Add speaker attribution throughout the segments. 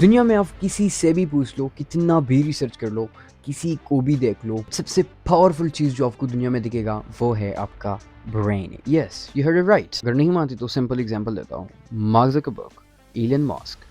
Speaker 1: दुनिया में आप किसी से भी पूछ लो, कितना भी रिसर्च कर लो, किसी को भी देख लो, सबसे पावरफुल चीज़ जो आपको दुनिया में दिखेगा वो है आपका brain. Yes, you heard it right. अगर नहीं मानती तो सिंपल एग्जांपल देता हूँ। Mark Zuckerberg, Elon Musk,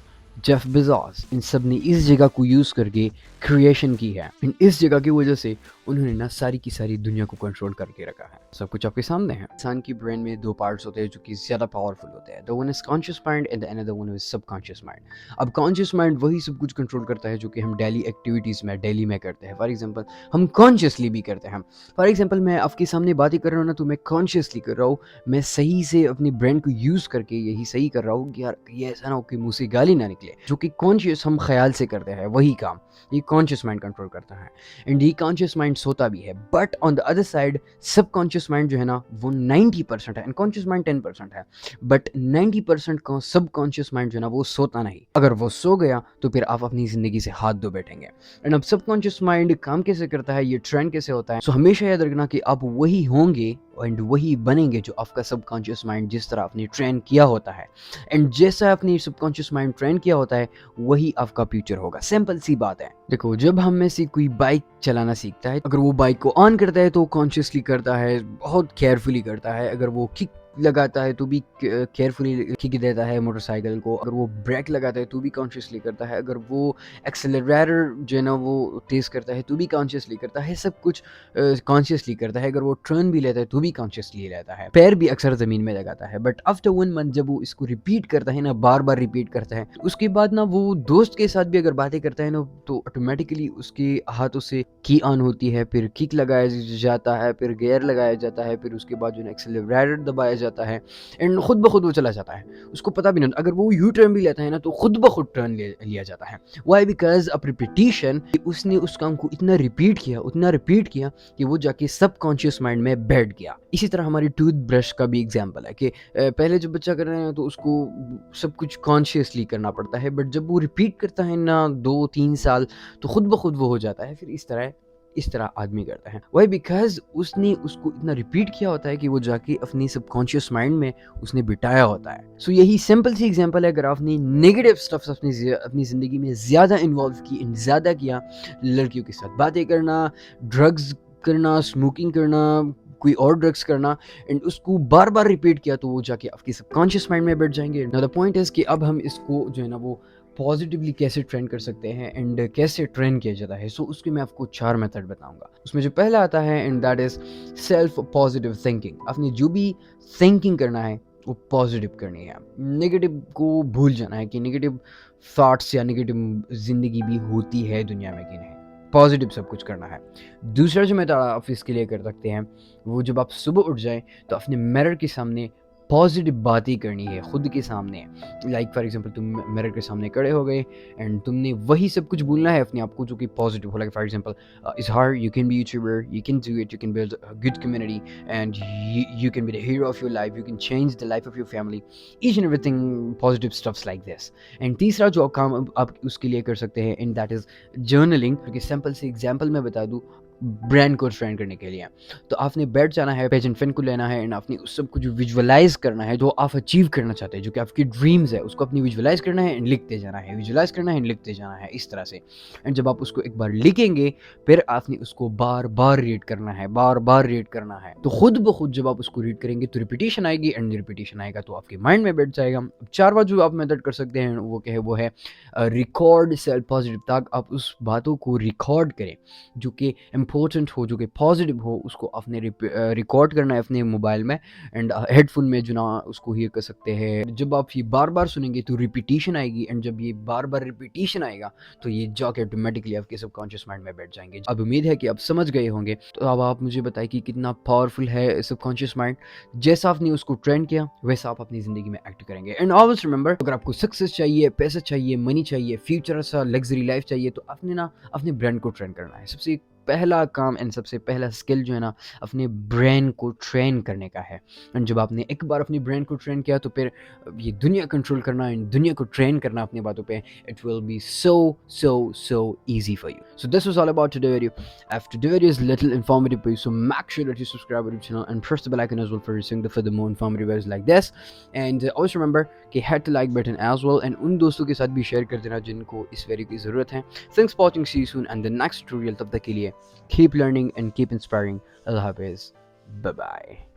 Speaker 1: Jeff Bezos, इन सब ने इस जगह को यूज़ करके क्रिएशन की है। इन इस जगह की वजह से उन्होंने ना सारी की सारी दुनिया को कंट्रोल करके रखा है। सब कुछ आपके सामने है। इंसान की ब्रेन में दो पार्ट्स होते हैं जो कि ज़्यादा पावरफुल होते हैं। The one is conscious mind and the another one is subconscious mind. अब कॉन्शियस माइंड वही सब कुछ कंट्रोल करता है जो कि हम डेली एक्टिविटीज़ में डेली में करते हैं। फॉर एग्जांपल हम कॉन्शियसली भी करते हैं। फॉर एग्जांपल मैं आपके सामने बातें कर रहा हूँ ना, तो मैं कॉन्शियसली कर रहा हूँ। मैं सही से अपनी ब्रेन को यूज़ करके यही सही कर रहा हूँ कि यार ये ऐसा ना हो कि मुँह से गाली ना निकले। जो कि कॉन्शियस हम ख्याल से करते हैं वही काम ये कॉन्शियस माइंड कंट्रोल करता है। एंड ये कॉन्शियस माइंड सोता भी है। But on the other side subconscious mind जो है ना वो 90% है एंड कॉन्शियस माइंड 10% है। बट 90% का सबकॉन्शियस माइंड जो है ना वो सोता नहीं। अगर वो सो गया तो फिर आप अपनी जिंदगी से हाथ धो बैठेंगे। एंड अब सबकॉन्शियस माइंड काम कैसे करता है, ये ट्रेंड कैसे होता है, सो हमेशा याद रखना कि आप वही होंगे एंड वही बनेंगे जो आपका सबकॉन्शियस माइंड जिस तरह आपने ट्रेन किया होता है। एंड जैसा आपने सबकॉन्शियस माइंड ट्रेन किया होता है वही आपका फ्यूचर होगा। सिंपल सी बात है। देखो, जब हम में से कोई बाइक चलाना सीखता है, अगर वो बाइक को ऑन करता है तो कॉन्शियसली करता है, बहुत केयरफुली करता है। अगर वो किक लगाता है तो भी केयरफुली किक देता है मोटरसाइकिल को। अगर वो ब्रेक लगाता है तो भी कॉन्शियसली करता है। अगर वो एक्सेलरेटर जो है ना वो तेज करता है तो भी कॉन्शियसली करता है। सब कुछ कॉन्शियसली करता है। अगर वो टर्न भी लेता है तो भी कॉन्शियसली लेता है। पैर भी अक्सर ज़मीन में लगाता है। बट आफ्टर 1 मंथ जब वो इसको रिपीट करता है ना, बार बार रिपीट करता है, उसके बाद ना वो दोस्त के साथ भी अगर बातें करता है ना तो ऑटोमेटिकली उसके हाथों से की ऑन होती है, फिर किक लगाया जाता है, फिर गियर लगाया जाता है, फिर उसके बाद जो है एक्सेलरेटर दबाया जाता है एंड खुद ब खुद वो चला जाता है। उसको पता भी नहीं। अगर वो यू टर्न भी लेता है ना तो खुद ब खुद टर्न लिया जाता है। वाई? बिकॉज अ रिपीटिशन, उसने उस काम को इतना रिपीट किया, उतना रिपीट किया कि वो जाके सबकॉन्शियस माइंड में बैठ गया। इसी तरह हमारी टूथब्रश का भी एग्जाम्पल है कि पहले जब बच्चा कर रहे हैं तो उसको सब कुछ कॉन्शियसली करना पड़ता है। बट जब वो रिपीट करता है ना 2-3 साल तो खुद ब खुद वो हो जाता है। फिर इस तरह आदमी करता है। वाई? बिकॉज उसने उसको इतना रिपीट किया होता है कि वो जाके अपनी सबकॉन्शियस माइंड में उसने बिठाया होता है। सो यही सिंपल सी एग्जांपल है। अगर आपने नेगेटिव स्टफ्स अपनी ज़िंदगी में ज़्यादा इन्वॉल्व की, ज़्यादा किया, लड़कियों के साथ बातें करना, ड्रग्स करना, स्मोकिंग करना, कोई और ड्रग्स करना, एंड उसको बार बार रिपीट किया, तो वो जाके आपके सबकॉन्शियस माइंड में बैठ जाएंगे। नाउ द पॉइंट इज कि अब हम इसको जो है ना वो पॉजिटिवली कैसे ट्रेन कर सकते हैं एंड कैसे ट्रेन किया जाता है। सो उसके मैं आपको 4 मेथड बताऊंगा। उसमें जो पहला आता है and that is self positive thinking. आपने जो भी थिंकिंग करना है वो पॉजिटिव करनी है। नेगेटिव को भूल जाना है कि नेगेटिव थॉट्स या नेगेटिव जिंदगी भी होती है दुनिया में कि नहीं। पॉजिटिव सब कुछ करना है। दूसरा जो मेथड आप इसके लिए कर सकते हैं, वो जब आप सुबह उठ जाएं तो अपने मिरर के सामने पॉजिटिव बातें करनी है खुद के सामने। लाइक फॉर एग्जांपल तुम मिरर के सामने खड़े हो गए एंड तुमने वही सब कुछ बोलना है अपने आप को जो कि पॉजिटिव हो। Like for example, it's hard, you can be YouTuber, you can do it, you can build a good community and you can be the hero of your life, you can change the life of your family, each and everything positive stuffs like this. And तीसरा जो काम आप उसके लिए कर सकते हैं and that is journaling. क्योंकि सिंपल से एग्जांपल मैं बता दूं ब्रांड को ट्रेन करने के लिए, तो आपने बैठ जाना है, पेज एंड पेन को लेना है एंड आपने उस सब कुछ विजुअलाइज करना है जो आप अचीव करना चाहते हैं, जो कि आपकी ड्रीम्स है, उसको अपनी विजुअलाइज करना है एंड लिखते जाना है, विजुअलाइज करना है एंड लिखते जाना है, इस तरह से। एंड जब आप उसको एक बार लिखेंगे फिर आपने उसको बार बार रीड करना है, बार बार रीड करना है। तो खुद ब खुद जब आप उसको रीड करेंगे तो रिपीटेशन आएगी एंड रिपीटेशन आएगा तो आपके माइंड में बैठ जाएगा। चारवा जो आप मेथड कर सकते हैं वो क्या है, वो है रिकॉर्ड सेल्फ पॉजिटिव। तक आप उस बातों को रिकॉर्ड करें जो कि इम्पोर्टेंट हो, जो कि पॉजिटिव हो, उसको आपने रिकॉर्ड करना है अपने मोबाइल में एंड हेडफोन में जो ना उसको हियर कर सकते हैं। जब आप ये बार बार सुनेंगे तो रिपीटेशन आएगी एंड जब ये बार बार रिपीटेशन आएगा तो ये जाके ऑटोमेटिकली आपके सबकॉन्शियस माइंड में बैठ जाएंगे। अब उम्मीद है कि आप समझ गए होंगे। तो अब आप मुझे बताइए कि कितना पावरफुल है सबकॉन्शियस माइंड। जैसा आपने उसको ट्रेन किया वैसा आप अपनी जिंदगी में एक्ट करेंगे। एंड ऑलवेज रिमेंबर, अगर आपको सक्सेस चाहिए, पैसा चाहिए, मनी चाहिए, फ्यूचर सा लग्जरी लाइफ चाहिए, तो आपने ना अपने ब्रांड को ट्रेन करना है। सबसे पहला काम एंड सबसे पहला स्किल जो है ना अपने ब्रेन को ट्रेन करने का है। एंड जब आपने एक बार अपनी ब्रेन को ट्रेन किया तो फिर ये दुनिया कंट्रोल करना एंड दुनिया को ट्रेन करना अपनी बातों पे, it will be so easy for you. So this was all about today video. If today video is little informative for you, so make sure that you subscribe to the channel and press the bell icon as well for receiving the further more informative videos like this. And always remember कि hit the like button as well and उन दोस्तों के साथ भी share कर देना जिनको इस वीडियो की ज़रूरत है. Thanks for watching. See you soon and the next tutorial. तब तक के लिए keep learning and keep inspiring. Allah Hafiz. Bye bye.